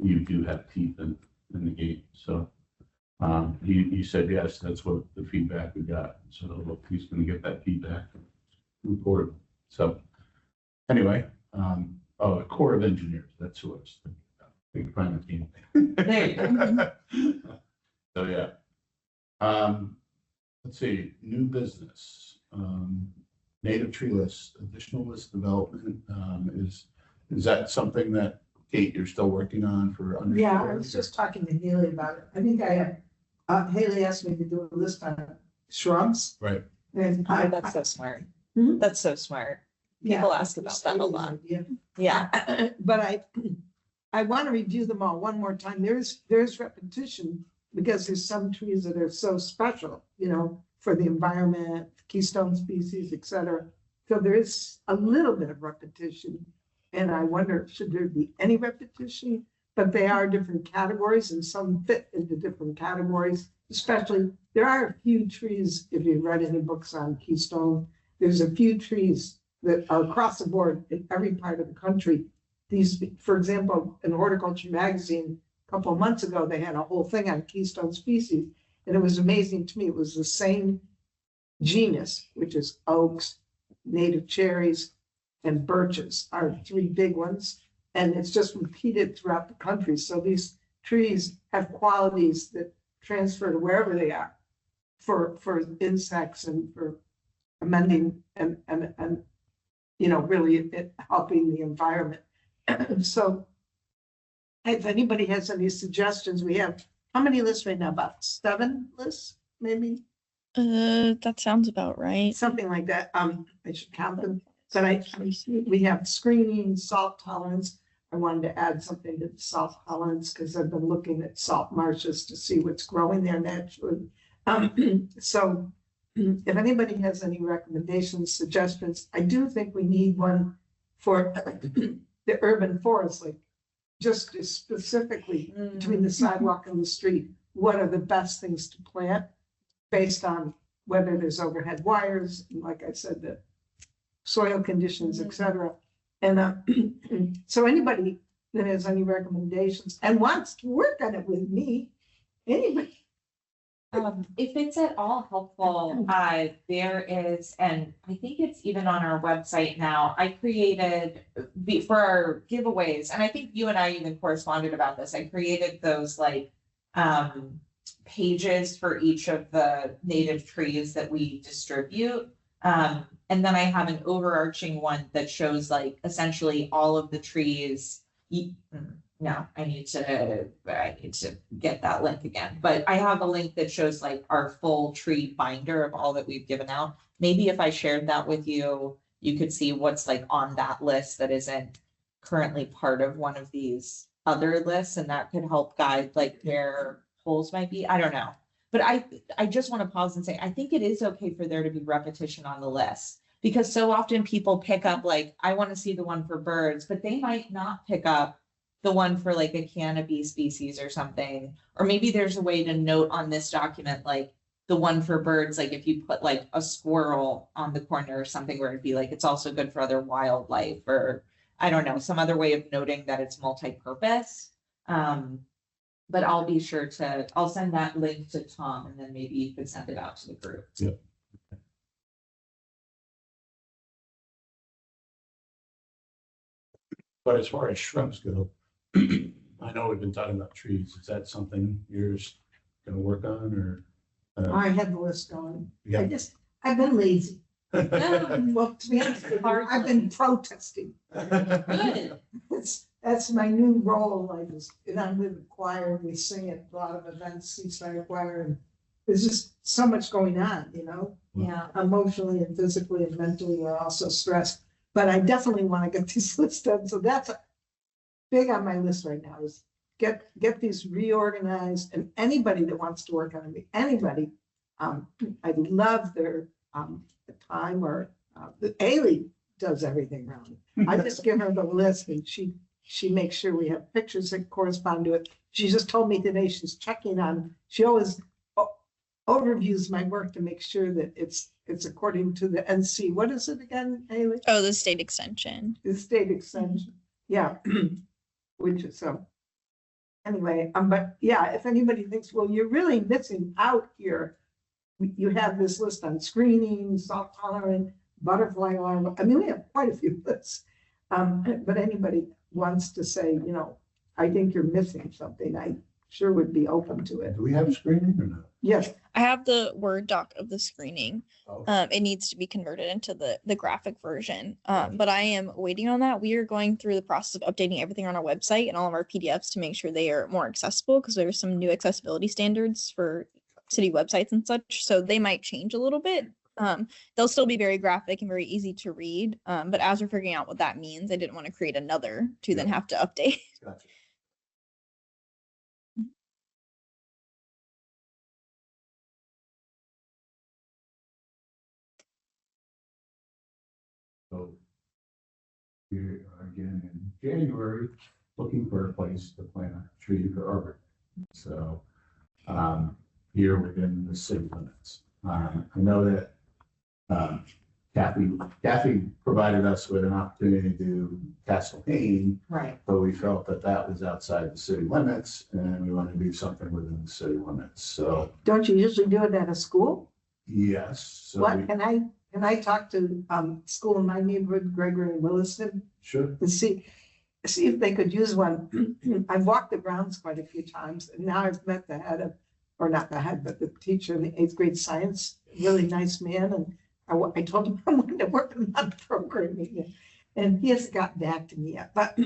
you do have teeth in the gate. So he said yes, that's what the feedback we got. So he's going to get that feedback report. So anyway, the Corps of Engineers, that's who I was thinking about. Big private team. There you go. So yeah. Let's see, new business, native tree list, additional list development, is that something that, Kate, you're still working on for? Yeah, I was just talking to Haley about it. I think I have, Haley asked me to do a list on shrubs. Right. And Oh, that's so smart. Hmm? That's so smart. Yeah, People ask about that a lot. Yeah. But I want to review them all one more time. There's repetition because there's some trees that are so special, you know, for the environment, keystone species, et cetera. So there is a little bit of repetition. And I wonder, should there be any repetition? But they are different categories and some fit into different categories. Especially, there are a few trees, if you read any books on keystone, there's a few trees that are across the board in every part of the country. These, for example, in Horticulture Magazine, a couple of months ago, they had a whole thing on keystone species. And it was amazing to me. It was the same genus, which is oaks, native cherries, and birches are three big ones. And it's just repeated throughout the country. So these trees have qualities that transfer to wherever they are for insects and for amending and you know, really helping the environment. So if anybody has any suggestions, we have, how many lists right now? About 7 lists, maybe? That sounds about right. Something like that. I should count them. But we have screening, salt tolerance. I wanted to add something to the salt tolerance because I've been looking at salt marshes to see what's growing there naturally. So if anybody has any recommendations, suggestions, I do think we need one for the urban forest, like just specifically between the sidewalk and the street. What are the best things to plant based on whether there's overhead wires, and like I said, the soil conditions, et cetera. And so anybody that has any recommendations and wants to work on it with me, anybody. If it's at all helpful, there is, and I think it's even on our website now, I created for our giveaways, and I think you and I even corresponded about this. I created those like pages for each of the native trees that we distribute. And then I have an overarching one that shows like essentially all of the trees. No, I need to get that link again, but I have a link that shows like our full tree binder of all that we've given out. Maybe if I shared that with you, you could see what's like on that list that isn't currently part of one of these other lists, and that could help guide like where holes might be. I don't know. But I just want to pause and say, I think it is okay for there to be repetition on the list, because so often people pick up like, I want to see the one for birds, but they might not pick up the one for like a canopy species or something. Or maybe there's a way to note on this document, like the one for birds, like if you put like a squirrel on the corner or something where it'd be like, it's also good for other wildlife, or I don't know, some other way of noting that it's multi-purpose. But I'll be sure to, I'll send that link to Tom, and then maybe you could send it out to the group. Yep. But as far as shrubs go, I know we've been talking about trees. Is that something you're just gonna work on, or? I had the list going. Yeah. I've been lazy. Good. Well, to be honest, with you, I've been protesting. That's my new role. And I'm with the choir, we sing at a lot of events, Seaside Choir, and there's just so much going on, you know? Yeah. Emotionally and physically and mentally, we're also stressed. But I definitely want to get these lists done. So that's big on my list right now, is get these reorganized, and anybody that wants to work on it, anybody, I'd love their time or Ailey does everything around. I just give her the list and she makes sure we have pictures that correspond to it. She just told me today she's checking on, she always overviews my work to make sure that it's according to the NC. What is it again, Ailey? Oh, the state extension. The state extension. Yeah. Which is so. Anyway, but yeah, if anybody thinks, well, you're really missing out here. You have this list on screening, salt tolerant, butterfly alarm. I mean, we have quite a few lists. But anybody wants to say, you know, I think you're missing something, I sure would be open to it. Do we have screening or not? Yes. I have the Word doc of the screening. Oh, It needs to be converted into the graphic version. But I am waiting on that. We are going through the process of updating everything on our website and all of our PDFs to make sure they are more accessible because there's some new accessibility standards for city websites and such. So they might change a little bit. They'll still be very graphic and very easy to read. But as we're figuring out what that means, I didn't want to create another to then have to update. gotcha. So we are again in January, looking for a place to plant a tree for arbor. So here within the city limits. I know that Kathy provided us with an opportunity to do Castle Hayne, Right. but we felt that that was outside the city limits and we want to do something within the city limits. So Don't you usually do it at a school? yes. So What, we- can I talk to school in my neighborhood, Gregory and Williston, sure. and see if they could use one? I've walked the grounds quite a few times, and now I've met the head of, or not the head, but the teacher in the 8th grade science, really nice man, and I told him I wanted to work on programming, and he hasn't gotten back to me yet, but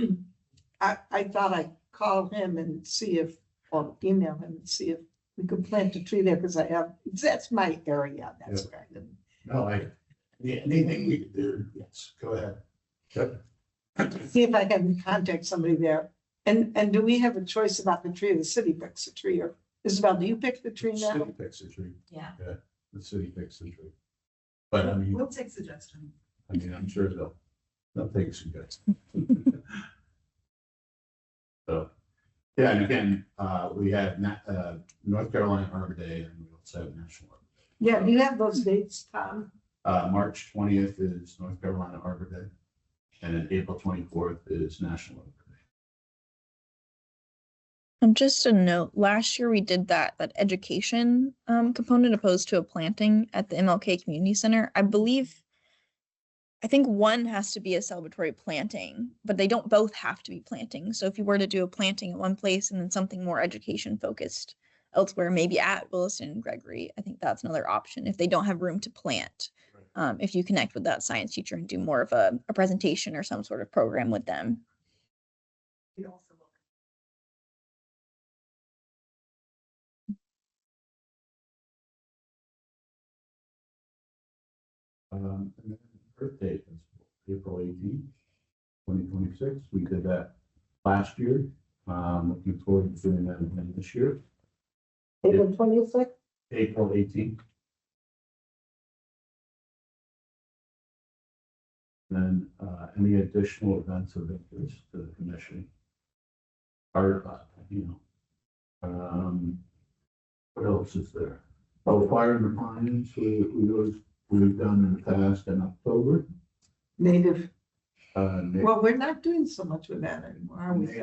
I thought I'd call him and see if, or email him and see if we could plant a tree there, because that's my area, that's where I live. No, anything we could do, yes, go ahead. Yep. See if I can contact somebody there. And do we have a choice about the tree, or the city picks the tree, or Isabel, do you pick the tree The now? city picks the tree. Yeah. Yeah, the city picks the tree. But I mean, We'll take suggestions. I'm sure they'll take some good. So, yeah, and again, we had North Carolina Arbor Day and we also have National Arbor Day. Yeah, do you have those dates, Tom? March 20th is North Carolina Arbor Day. And then April 24th is National Arbor Day. And just a note, last year we did that education component opposed to a planting at the MLK Community Center. I think one has to be a celebratory planting, but they don't both have to be planting. So if you were to do a planting at one place and then something more education focused elsewhere, maybe at Williston and Gregory, I think that's another option if they don't have room to plant. If you connect with that science teacher and do more of a presentation or some sort of program with them. We also will. And then Earth Day is April 18th, 2026. We did that last year. Looking forward to doing that again this year, April 26th? April 18th. Then any additional events of interest to the commission? Or, what else is there? Oh, Fire in the Pines, we've done in the past in October. Native. Native Well, we're not doing so much with that anymore, are we?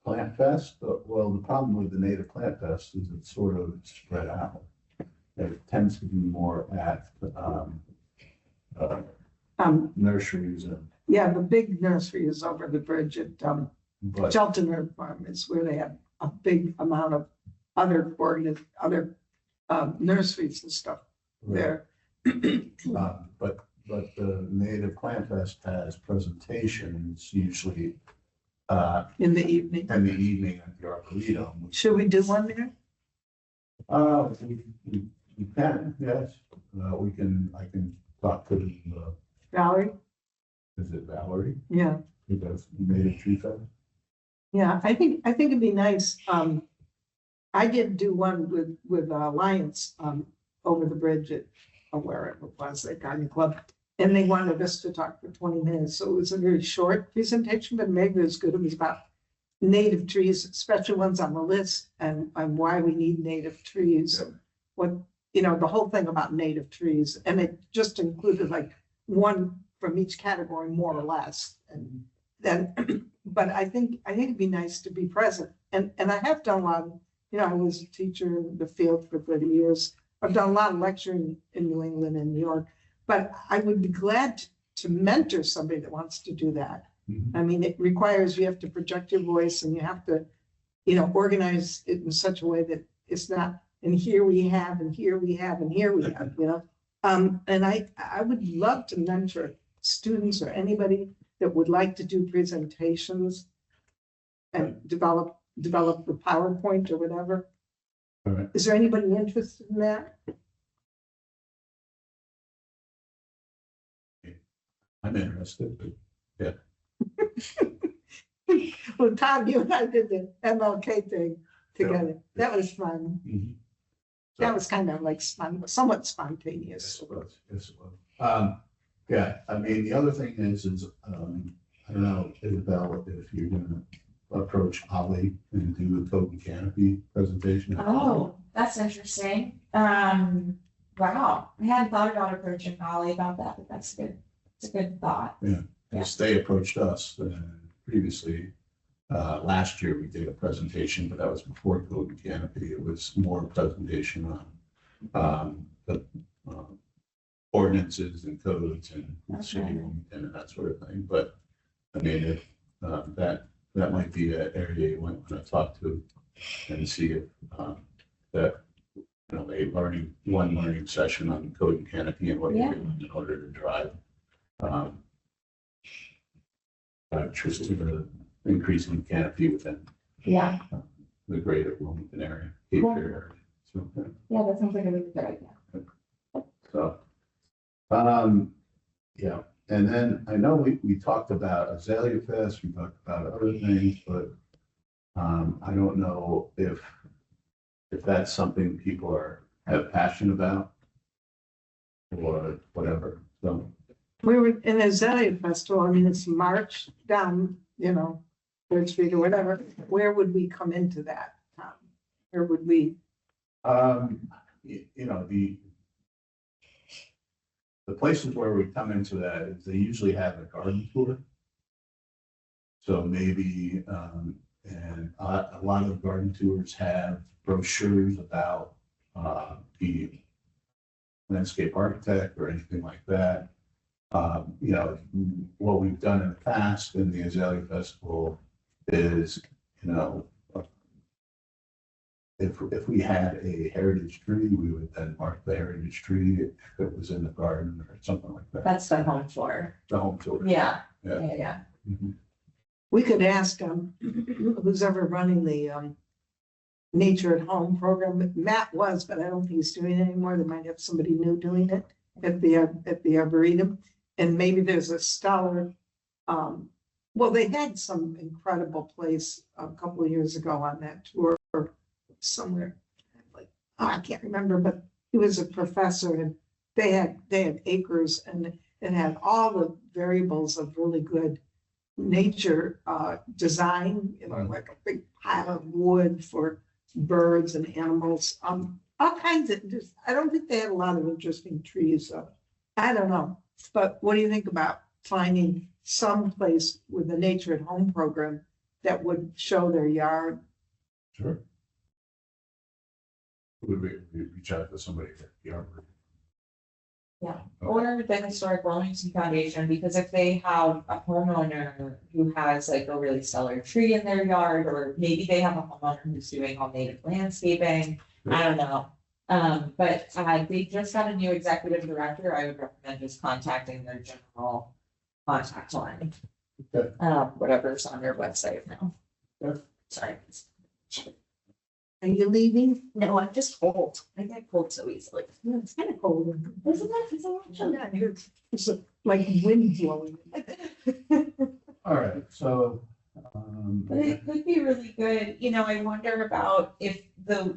Plant Fest, well, the problem with the Native Plant Fest is it's sort of spread out. It tends to be more at nurseries and, Yeah, the big nursery is over the bridge at but Cheltenham Farm is where they have a big amount of other nurseries and stuff there. But the Native Plant Fest has presentations usually In the evening. in the evening at the Arboretum. Should we do one there? We can, yes. I can talk to Valerie? is it Valerie? Yeah, Who does Native Tree Fest? yeah, I think it'd be nice. I did do one with Alliance over the bridge at where it was, at Garden Club. And they wanted us to talk for 20 minutes. So it was a very short presentation, but maybe it was good. It was about native trees, special ones on the list, and why we need native trees. Yeah. What, the whole thing about native trees. And it just included like one from each category, more or less. And then, but I think it'd be nice to be present. And I have done a lot of, I was a teacher in the field for 30 years. I've done a lot of lecturing in New England and New York, but I would be glad to mentor somebody that wants to do that. Mhm. I mean, it requires, you have to project your voice and you have to, organize it in such a way that it's not, and here we have, and here we have, and here we have, And I would love to mentor students or anybody that would like to do presentations and develop the PowerPoint or whatever. All right. Is there anybody interested in that? I'm interested, but Well, Tom, you and I did the MLK thing together. That was fun. mhm. That was kind of like somewhat spontaneous. Yes, it was. Yes, it was. Yeah, I mean, the other thing is, I don't know, Isabel, if you're gonna approach Holly and do the code and canopy presentation. Oh, that's interesting. Wow, I hadn't thought about approaching Molly about that, but that's good. It's a good thought. Because they approached us previously. Last year, we did a presentation, but that was before code and canopy. It was more a presentation on the ordinances and codes and city Okay. Wilmington and that sort of thing. But I mean, if that might be an area you might want to talk to and see if that one learning session on code and canopy and what you're doing in order to drive interest to the increasing canopy within Yeah, the greater Wilmington area, Cape Cool. Fear area. So, yeah, that sounds like a really good idea. So, yeah, and then I know we talked about Azalea Fest, we talked about other things, but I don't know if that's something people have passion about or whatever, so. We were in the Azalea Festival. I mean, it's March down, Third Street or whatever. Where would we come into that? Where would we? The places where we come into that is they usually have a garden tour. So maybe, and a lot of garden tours have brochures about the landscape architect or anything like that. What we've done in the past in the Azalea Festival is, if we had a heritage tree, we would then mark the heritage tree if it was in the garden or something like that. That's the home floor. The home tour. Yeah, Yeah. yeah. Mhm. We could ask who's ever running the Nature at Home program. Matt was, but I don't think he's doing it anymore. They might have somebody new doing it at the Arboretum. And maybe there's a stellar, well, they had some incredible place a couple of years ago on that tour somewhere. Like, I can't remember, but he was a professor and they had acres and it had all the variables of really good nature design, like a big pile of wood for birds and animals, all kinds of, I don't think they had a lot of interesting trees, so I don't know. But what do you think about finding some place with a Nature at Home program that would show their yard? Sure. Would we reach out to somebody at the Arboretum? Yeah, or the Historic Wilmington Foundation, because if they have a homeowner who has like a really stellar tree in their yard, or maybe they have a homeowner who's doing all native landscaping, I don't know. But they just got a new executive director. I would recommend just contacting their general contact line. Okay. Whatever's on their website now. Okay. Sorry. Are you leaving? No, I'm just cold. I get cold so easily. Yeah, it's kind of cold. Isn't it? It's a little chilly. Yeah, it's like wind blowing. All right, so. But it could be really good, I wonder about if the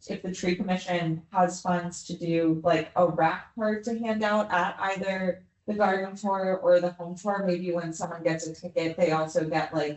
if the tree commission has funds to do like a rack card to hand out at either the garden tour or the home tour, maybe when someone gets a ticket, they also get like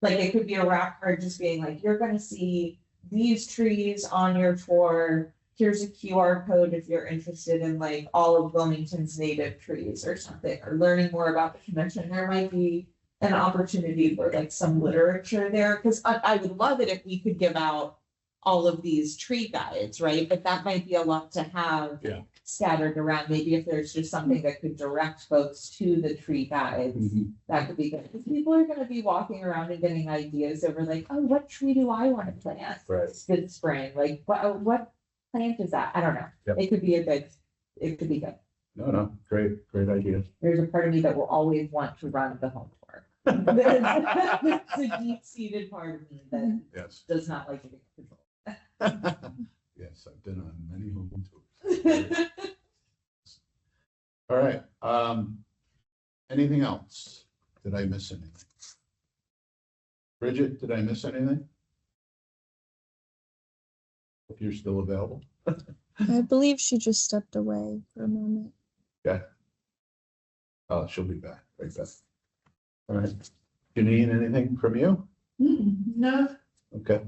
it could be a rack card just being like, you're gonna see these trees on your tour. Here's a QR code if you're interested in like all of Wilmington's native trees or something, or learning more about the convention. There might be an opportunity for like some literature there, because I would love it if we could give out all of these tree guides, right? But that might be a lot to have Yeah. scattered around. Maybe if there's just something that could direct folks to the tree guides, that could be good. Because people are gonna be walking around and getting ideas over like, oh, what tree do I want to plant Right. this spring? Like, what plant is that? I don't know. Yep. It could be good. No, great idea. There's a part of me that will always want to run the home tour. It's a deep-seated part of me that Yes. does not like to be controlled. Yes, I've been on many home tours. All right, anything else? Did I miss anything? Bridget, did I miss anything? If you're still available. I believe she just stepped away for a moment. Okay. Oh, she'll be back, right back. All right. Janine, anything from you? No. Okay.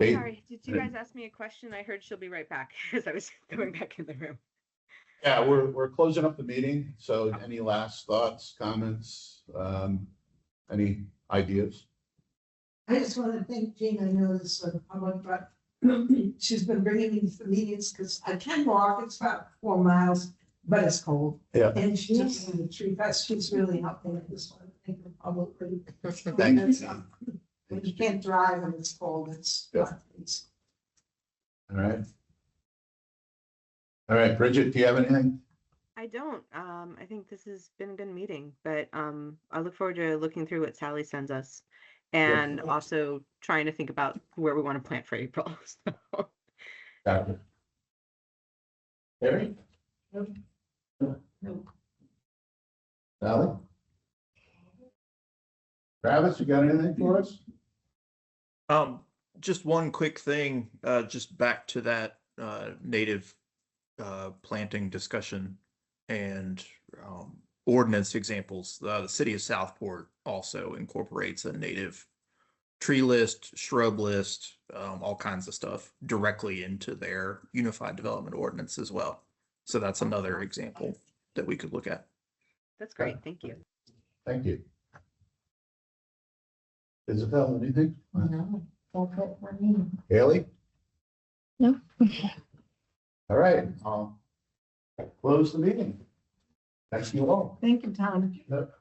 Kate? Sorry, did you guys ask me a question? I heard she'll be right back as I was going back in the room. Yeah, we're closing up the meeting, so any last thoughts, comments, any ideas? I just want to thank Jean. I know this is public, but she's been bringing me to the meetings because I can walk. It's about 4 miles, but it's cold. Yeah. And she took me to the tree fest. She's really helping with this one. I think the public pretty. Thank you. When you can't drive and it's cold, it's. Yeah. All right. All right, Bridget, do you have anything? I don't. I think this has been a good meeting, but I look forward to looking through what Sally sends us and also trying to think about where we want to plant for April. So. Got it. Harry? No. Sally? Travis, you got anything for us? Just one quick thing, just back to that native planting discussion and ordinance examples. The city of Southport also incorporates a native tree list, shrub list, all kinds of stuff directly into their unified development ordinance as well. So that's another example that we could look at. That's great. Thank you. Thank you. Isabel, anything? No, that's it for me. Haley? No. All right, I'll close the meeting. Thank you all. Thank you, Tom. Yep.